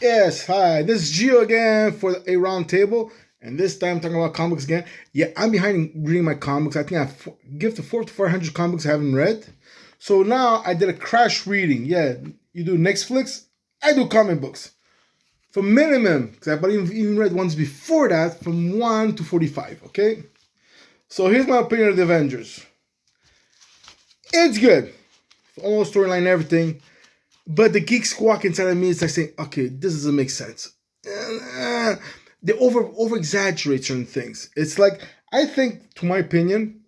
Yes, hi. This is Gio again for a roundtable, and this time talking about comics again. Yeah, I'm behind reading my comics. I think I give to 400 to 400 comics I haven't read. So now I did a crash reading. Yeah, you do Netflix, I do comic books. From minimum, because I've even read ones before that, from 1 to 45, okay? So here's my opinion of the Avengers. It's good. Almost storyline and everything. But the geek squawk inside of me is like saying, okay, this doesn't make sense. They over exaggerate certain things. It's like I think, to my opinion,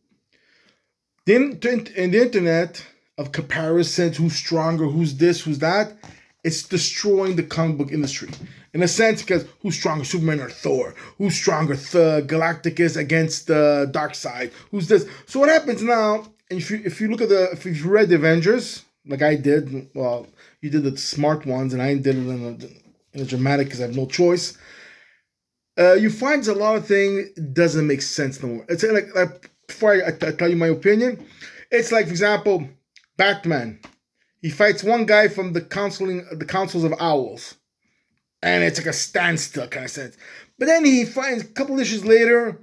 in the internet of comparisons, who's stronger, who's this, who's that, it's destroying the comic book industry. In a sense, because who's stronger, Superman or Thor? Who's stronger, Galacticus against the Dark Side? Who's this? So what happens now? And if you look at if you read the Avengers, like I did, well, you did the smart ones, and I did it in a dramatic because I have no choice. You find a lot of things doesn't make sense no more. It's like before I tell you my opinion, it's like, for example, Batman. He fights one guy from the councils of owls, and it's like a standstill kind of sense. But then he finds a couple issues later,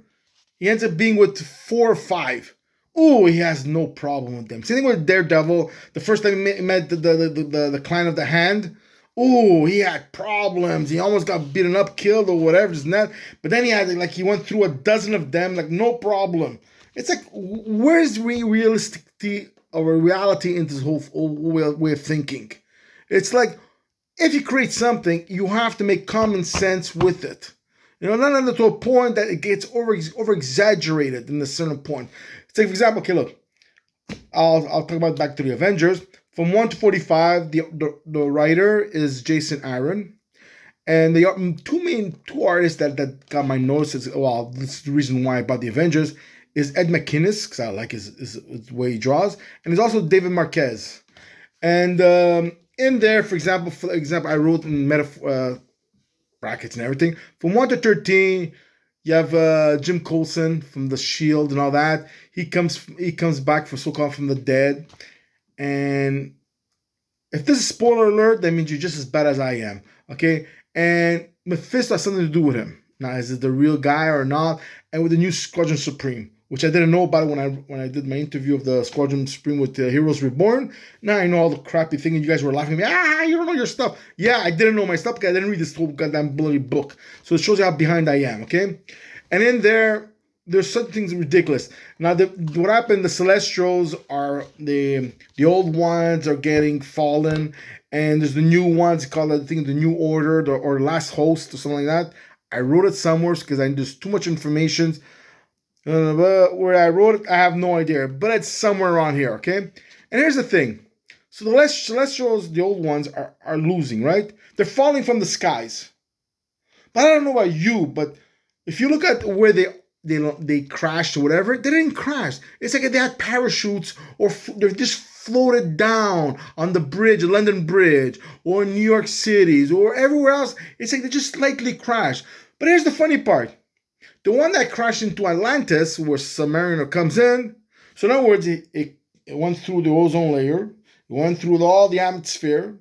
he ends up being with 4 or 5. Oh, he has no problem with them. Same thing with Daredevil. The first time he met the Clan of the Hand, oh, he had problems. He almost got beaten up, killed, or whatever, just that. But then he went through a dozen of them, like no problem. It's like, where's realisticity or reality in this whole way of thinking? It's like, if you create something, you have to make common sense with it. Not to a point that it gets over exaggerated in a certain point. Say, for example, okay, look, I'll talk about back to the Avengers. From 1 to 45, the writer is Jason Aaron. And the two artists that got my notice, well, this is the reason why I bought the Avengers, is Ed McInnes, because I like his way he draws, and it's also David Marquez. And in there, for example, I wrote in brackets and everything. From 1 to 13, you have Jim Coulson from The Shield and all that. He comes back for so-called from the dead. And if this is spoiler alert, that means you're just as bad as I am. Okay? And Mephisto has something to do with him. Now, is it the real guy or not? And with the new Squadron Supreme, which I didn't know about when I did my interview of the Squadron Supreme with Heroes Reborn. Now I know all the crappy things, and you guys were laughing at me. You don't know your stuff. Yeah, I didn't know my stuff because I didn't read this whole goddamn bloody book. So it shows you how behind I am, okay? And in there's some things ridiculous. Now, what happened, the Celestials are, the old ones are getting fallen, and there's the new ones called, I think, the New Order, or Last Host, or something like that. I wrote it somewhere because there's too much information. Where I wrote it, I have no idea, but it's somewhere around here, okay? And here's the thing. So the Celestials, the old ones, are losing, right? They're falling from the skies. But I don't know about you, but if you look at where they crashed or whatever, they didn't crash. It's like they had parachutes, or they're just floated down on the bridge, London Bridge, or New York Cities, or everywhere else. It's like they just slightly crashed. But here's the funny part. The one that crashed into Atlantis, where Submariner comes in, so in other words, it went through the ozone layer, it went through all the atmosphere,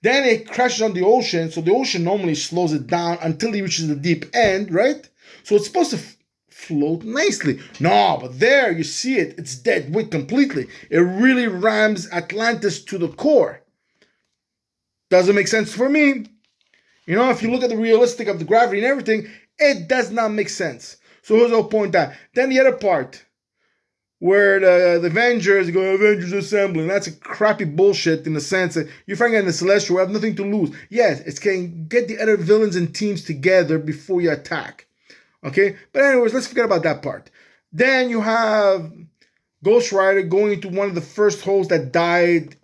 then it crashes on the ocean, so the ocean normally slows it down until it reaches the deep end, right? So it's supposed to float nicely. No, but there, you see it's dead weight completely. It really rams Atlantis to the core. Doesn't make sense for me. If you look at the realistic of the gravity and everything, it does not make sense. So here's the whole point that. Then the other part, where the Avengers go, Avengers Assembly, that's a crappy bullshit in the sense that you're finding in the Celestial, we have nothing to lose. Yes, it's can get the other villains and teams together before you attack. Okay? But anyways, let's forget about that part. Then you have Ghost Rider going into one of the first holes that died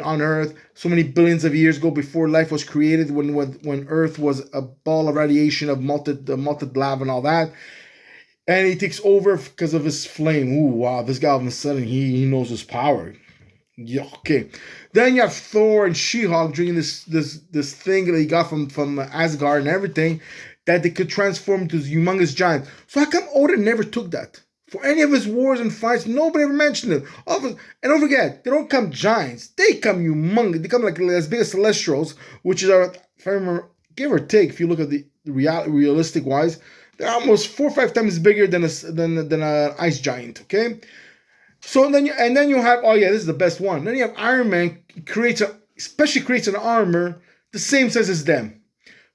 on Earth so many billions of years ago, before life was created, when Earth was a ball of radiation of melted lava and all that. And he takes over because of his flame. Ooh, wow, this guy all of a sudden, he knows his power. Yeah, okay. Then you have Thor and She-Hulk drinking this thing that he got from Asgard and everything, that they could transform into humongous giants. So how come Odin never took that For any of his wars and fights, nobody ever mentioned it. And don't forget, they don't come giants. They come humongous. They come like as big as Celestials, which is if I remember, give or take, if you look at the realistic wise, they're almost 4 or 5 times bigger than an ice giant. Okay, so then you have, oh yeah, this is the best one. Then you have Iron Man especially creates an armor the same size as them.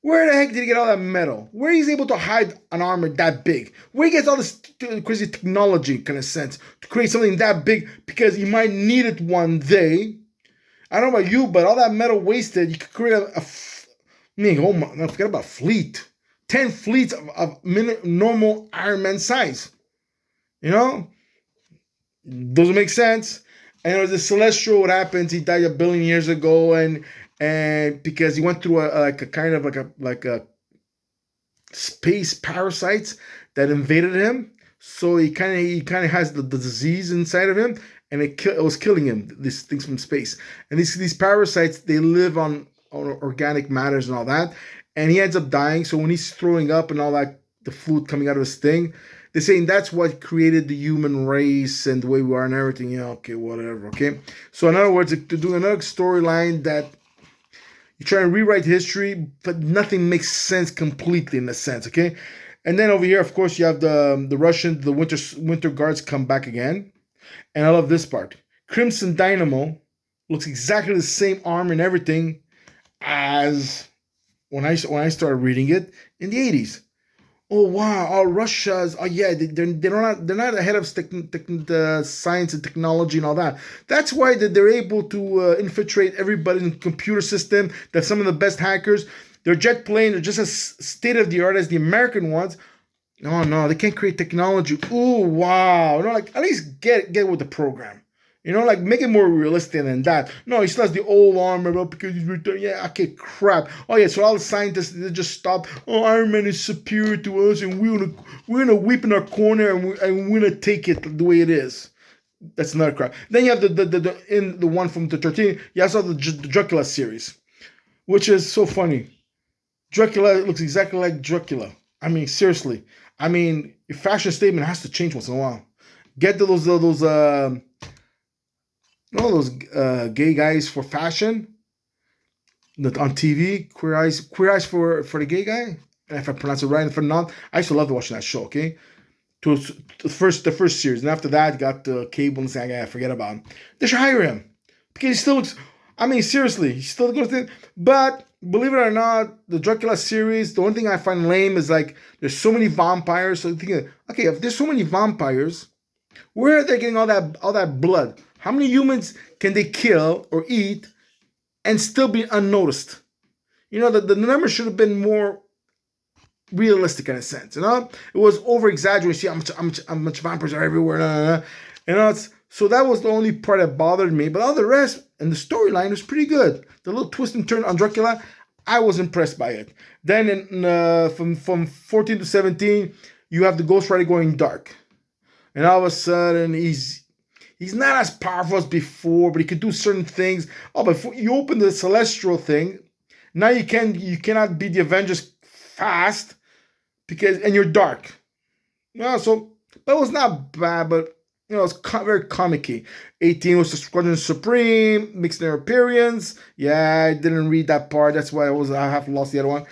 Where the heck did he get all that metal? Where he's able to hide an armor that big? Where he gets all this crazy technology kind of sense to create something that big because he might need it one day. I don't know about you, but all that metal wasted, you could create forget about fleet. 10 fleets of normal Iron Man size. You know? Doesn't make sense. And it was the Celestial, what happens, he died 1 billion years ago, and because he went through a space parasites that invaded him, so he kind of has the disease inside of him, and it was killing him. These things from space, and these parasites, they live on organic matters and all that, and he ends up dying. So when he's throwing up and all that, the fluid coming out of his thing, they're saying that's what created the human race and the way we are and everything. Yeah, okay, whatever. Okay, so in other words, to do another storyline that you try and rewrite history, but nothing makes sense completely in a sense, okay? And then over here, of course, you have the Winter Guards come back again. And I love this part. Crimson Dynamo looks exactly the same arm and everything as when I started reading it in the 80s. Oh wow! All Russia's. Oh yeah, they're not ahead of science and technology and all that. That's why they're able to infiltrate everybody in the computer system. They're some of the best hackers. Their jet plane are just as state of the art as the American ones. No, they can't create technology. Ooh wow! Like at least get with the program. Like make it more realistic than that. No, he still has the old armor because he's returned. Yeah, okay, crap. Oh yeah, so all the scientists, they just stop. Oh, Iron Man is superior to us, and we're gonna weep in our corner, and we're gonna take it the way it is. That's another crap. Then you have the one from the 13. You also have the Dracula series, which is so funny. Dracula looks exactly like Dracula. I mean, seriously. I mean, your fashion statement has to change once in a while. Get to those gay guys for fashion on TV, queer eyes for the gay guy. And if I pronounce it right, and if not, I used to love watching that show. Okay, to the first series, and after that, got the cable and saying, "I forget about him." They should hire him because he still looks. I mean, seriously, he's still good. But believe it or not, the Dracula series, the only thing I find lame is like there's so many vampires. So thinking, okay, if there's so many vampires, where are they getting all that blood? How many humans can they kill or eat and still be unnoticed? The number should have been more realistic in a sense. It was over exaggerated. See how much vampires are everywhere. So that was the only part that bothered me. But all the rest and the storyline was pretty good. The little twist and turn on Dracula, I was impressed by it. Then from 14 to 17, you have the Ghost Rider going dark, and all of a sudden he's not as powerful as before, but he can do certain things. Oh, but you open the Celestial thing, now you cannot beat the Avengers fast and you're dark. So that was not bad, but it's very comic-y. 18 was the Squadron Supreme, makes their appearance. Yeah, I didn't read that part. That's why I have lost the other one.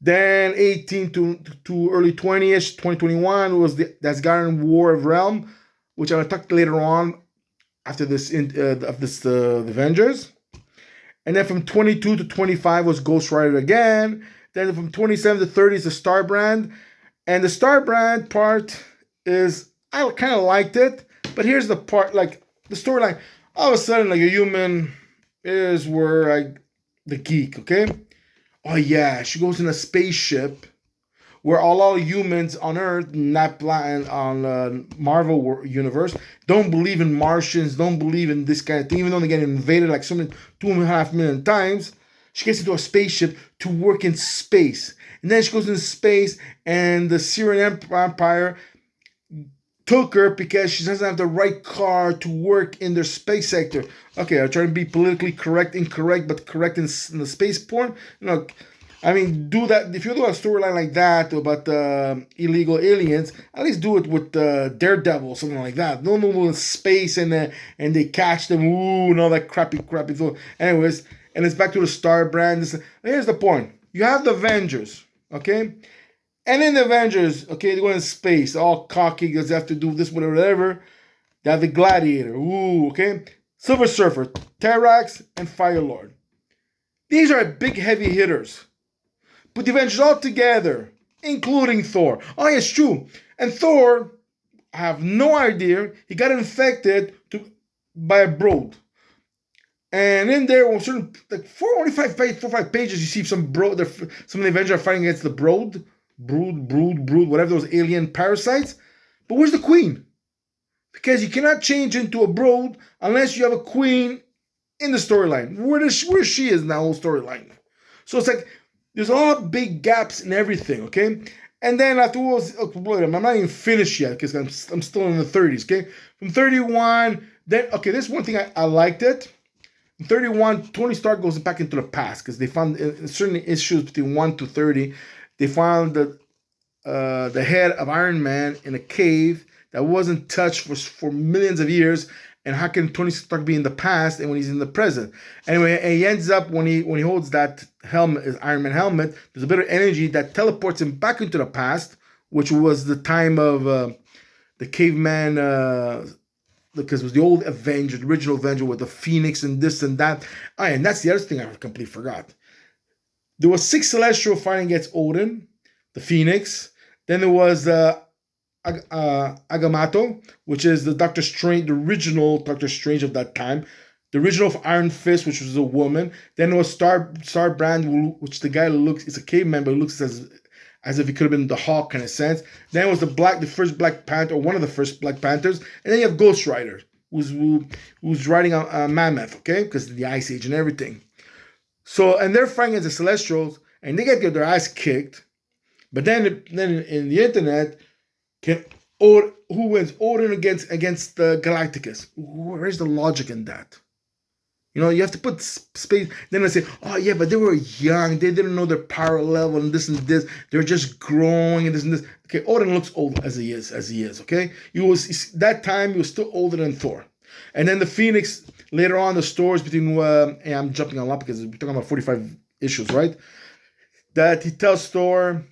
Then 18 to early 20ish, 2021 was the Asgardian War of Realm, which I'm going to talk later on after this the Avengers. And then from 22 to 25 was Ghost Rider again. Then from 27 to 30 is the Star Brand. And the Star Brand part is, I kind of liked it. But here's the part, like the storyline. All of a sudden, like a human is where the geek, okay? Oh yeah, she goes in a spaceship where all humans on Earth, not on Marvel universe, don't believe in Martians, don't believe in this kind of thing, even though they get invaded like 2.5 million times. She gets into a spaceship to work in space. And then she goes into space, and the Syrian Empire took her because she doesn't have the right car to work in their space sector. Okay, I'm trying to be politically incorrect, but correct in the space porn. I mean, do that. If you do a storyline like that about illegal aliens, at least do it with Daredevil or something like that. Don't move in space and they catch them, ooh, and all that crappy thing. Anyways, and it's back to the Star brand. Here's the point: you have the Avengers, okay, and in the Avengers, okay, they go in space, all cocky because they have to do this, whatever. They have the Gladiator, ooh, okay, Silver Surfer, Terrax, and Firelord. These are big, heavy hitters. Put the Avengers all together, including Thor. Oh, yeah, it's true. And Thor, I have no idea. He got infected by a brood. And in there, certain like 4 or 5 pages, you see some of the Avengers are fighting against the brood, whatever those alien parasites. But where's the queen? Because you cannot change into a brood unless you have a queen in the storyline. Where she is in that whole storyline. So it's like there's a lot of big gaps in everything, okay? And then afterwards, I'm not even finished yet because I'm still in the 30s, okay? From 31, then, okay, this one thing I liked it. In 31, Tony Stark goes back into the past because they found certain issues between 1 to 30. They found the head of Iron Man in a cave that wasn't touched for millions of years. And how can Tony Stark be in the past and when he's in the present? Anyway, and he ends up when he holds that helmet, Iron Man helmet, there's a bit of energy that teleports him back into the past, which was the time of the caveman, because it was the old Avenger, the original Avenger with the Phoenix and this and that. Oh, and that's the other thing I completely forgot. There was 6 Celestial fighting against Odin, the Phoenix. Then there was Agamotto, which is the Doctor Strange, the original Doctor Strange of that time. The original of Iron Fist, which was a woman. Then there was Star Brand, which the guy looks, it's a caveman, but looks as if he could have been the Hawk in a sense. Then it was the first Black Panther, or one of the first Black Panthers. And then you have Ghost Rider, who's riding a mammoth, okay? Because of the Ice Age and everything. So, and they're fighting as the Celestials, and they get their ass kicked. But then in the internet, who wins? Odin against the Galacticus. Where's the logic in that? You know, you have to put space. Then I say, oh yeah, but they were young. They didn't know their power level and this and this. They're just growing and this and this. Okay, Odin looks old as he is. Okay, that time he was still older than Thor. And then the Phoenix later on the stories between. I'm jumping a lot because we're talking about 45 issues, right? That he tells Thor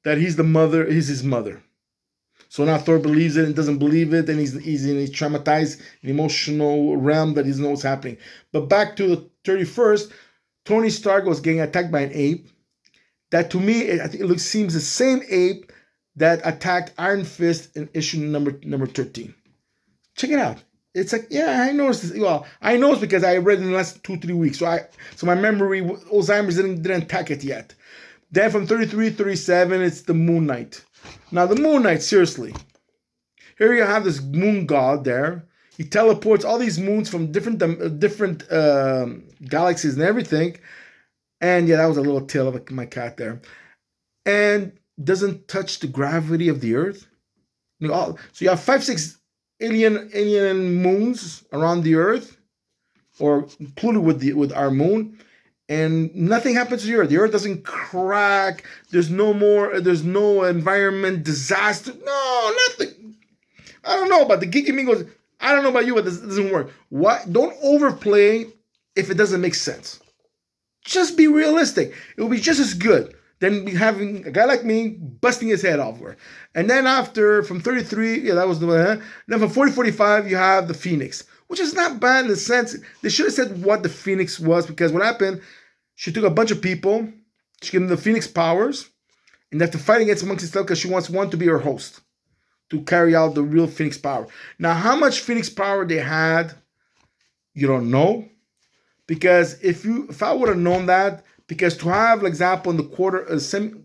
that he's his mother. So now Thor believes it and doesn't believe it, and he's traumatized, an emotional realm that he doesn't know what's happening. But back to the 31st, Tony Stark was getting attacked by an ape. That to me, I think it seems the same ape that attacked Iron Fist in issue number 13. Check it out. It's like, yeah, I noticed this. Well, I know it's because I read it in the last 2-3 weeks. So my memory, Alzheimer's didn't attack it yet. Then from 33, 37, it's the Moon Knight. Now, the Moon Knight, seriously. Here you have this moon god there. He teleports all these moons from different galaxies and everything. And yeah, that was a little tail of my cat there. And doesn't touch the gravity of the Earth. So you have 5-6 alien moons around the Earth, or included with our moon. And nothing happens to the Earth. The Earth doesn't crack. There's no environment disaster. No, nothing. I don't know about the Geeky Mingos. I don't know about you, but this doesn't work. What? Don't overplay if it doesn't make sense. Just be realistic. It will be just as good than having a guy like me busting his head off. And then from 33, yeah, that was the one. Then from 40-45, you have the Phoenix, which is not bad in the sense they should have said what the Phoenix was, because what happened, she took a bunch of people, she gave them the Phoenix powers, and they have to fight against amongst themselves because she wants one to be her host to carry out the real Phoenix power. Now, how much Phoenix power they had, you don't know, because if I would have known that, because to have, for example, in the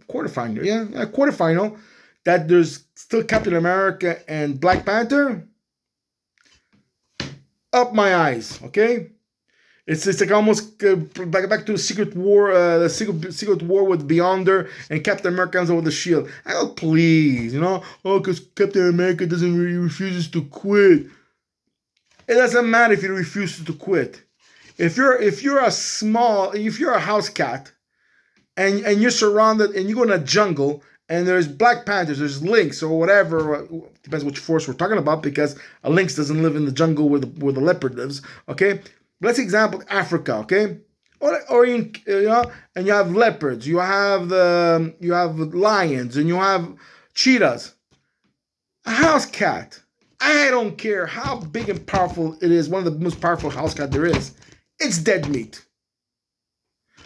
quarterfinal, that there's still Captain America and Black Panther. Up my eyes, okay? It's like almost back to the Secret War, the Secret War with Beyonder and Captain America comes over the shield. Please, because Captain America refuses to quit. It doesn't matter if he refuses to quit. If you're a house cat and you're surrounded, and you go in a jungle, and there's Black Panthers, there's lynx or whatever. Depends which force we're talking about, because a lynx doesn't live in the jungle where the leopard lives. Okay, but let's example Africa. Okay, or in, and you have leopards, you have lions, and you have cheetahs. A house cat, I don't care how big and powerful it is, one of the most powerful house cat there is, it's dead meat.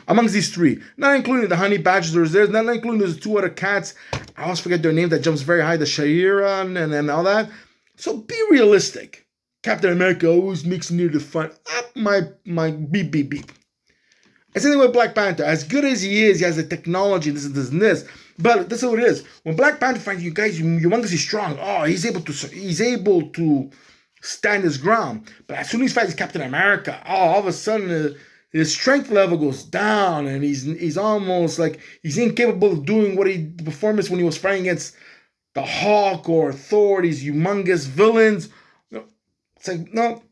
Amongst these three, not including the honey badgers, there's not including those two other cats. I always forget their name that jumps very high, the Shahira and all that. So be realistic. Captain America always makes near the front. My beep beep beep. It's same thing with Black Panther. As good as he is, he has the technology, this and this. But that's what it is. When Black Panther finds you guys humongously strong, he's able to stand his ground. But as soon as he fights Captain America, all of a sudden his strength level goes down, and he's almost like he's incapable of doing the performance when he was fighting against the Hulk or Thor, these humongous villains. It's like, no,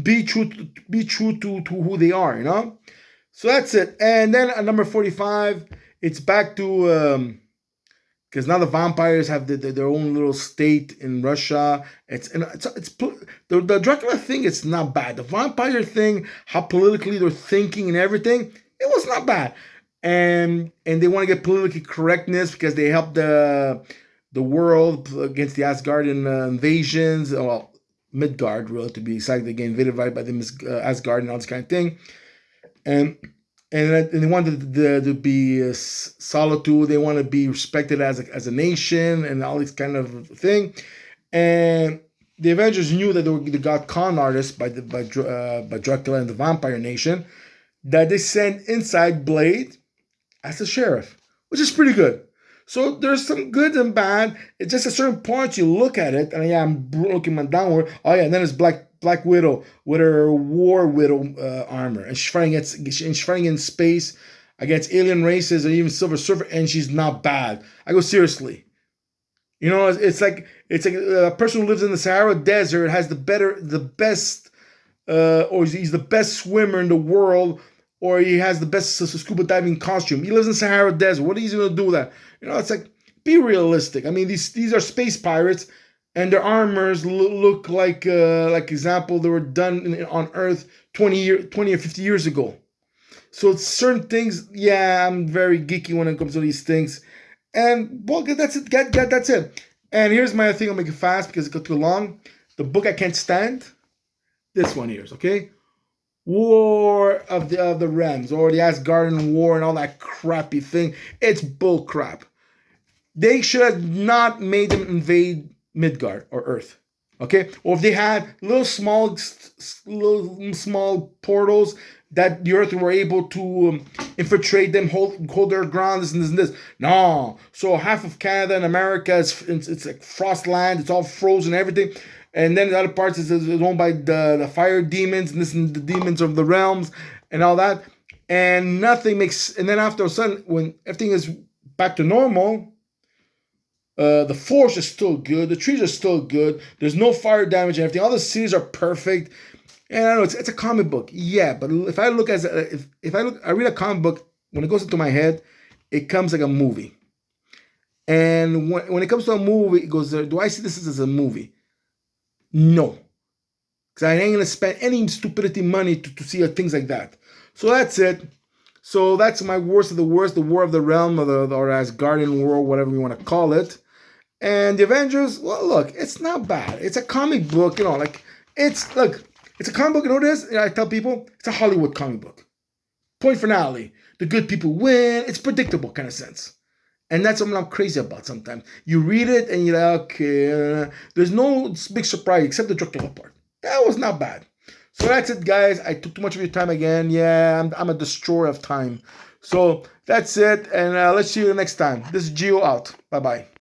be true to who they are, So that's it. And then at number 45, it's back to because now the vampires have their own little state in Russia. It's the Dracula thing. It's not bad. The vampire thing, how politically they're thinking and everything, it was not bad. And they want to get politically correctness because they help the world against the Asgardian invasions. Well, Midgard, really, to be exact. They get invaded by the Asgard and all this kind of thing. And they want to be solitude. They want to be respected as a nation and all this kind of thing. And the Avengers knew that they got con artists by Dracula and the Vampire Nation, that they sent inside Blade as the sheriff, which is pretty good. So there's some good and bad. It's just at certain points you look at it, and I'm looking downward. And then it's Black Widow with her War Widow armor, and she's fighting in space against alien races and even Silver Surfer, and she's not bad. I go, seriously. It's like a person who lives in the Sahara Desert has the best, or he's the best swimmer in the world, or he has the best scuba diving costume. He lives in Sahara Desert. What is he going to do with that? It's like, be realistic. I mean, these are space pirates, and their armors look like example, they were done on Earth 20 or 50 years ago. So it's certain things, I'm very geeky when it comes to these things. And, well, that's it. That's it. And here's my thing. I'll make it fast because it got too long. The book I can't stand, this one here, okay? War of the Realms, or the Asgardian War and all that crappy thing. It's bull crap. They should have not made them invade Midgard or Earth, okay? Or if they had little small portals that the Earth were able to infiltrate them, hold their ground, this and this. No. So half of Canada and America it's like frost land. It's all frozen, everything. And then the other parts is owned by the fire demons and the demons of the realms and all that. And nothing makes. And then after a sudden, when everything is back to normal, the forest is still good. The trees are still good. There's no fire damage and everything. All the cities are perfect. And I know it's a comic book, but if I look I read a comic book, when it goes into my head, it comes like a movie. And when it comes to a movie, it goes, do I see this as a movie? No, because I ain't gonna spend any stupidity money to see things like that. So that's it. So that's my worst of the worst, the War of the Realm, or Asgardian War, whatever you want to call it. And the Avengers, well, look, it's not bad. It's a comic book, it's a comic book. You know what it is? I tell people, it's a Hollywood comic book. Point finale. The good people win. It's predictable kind of sense. And that's what I'm crazy about sometimes. You read it and you're like, okay, there's no big surprise except the Dracula part. That was not bad. So that's it, guys. I took too much of your time again. Yeah, I'm a destroyer of time. So that's it. And let's see you next time. This is Gio out. Bye-bye.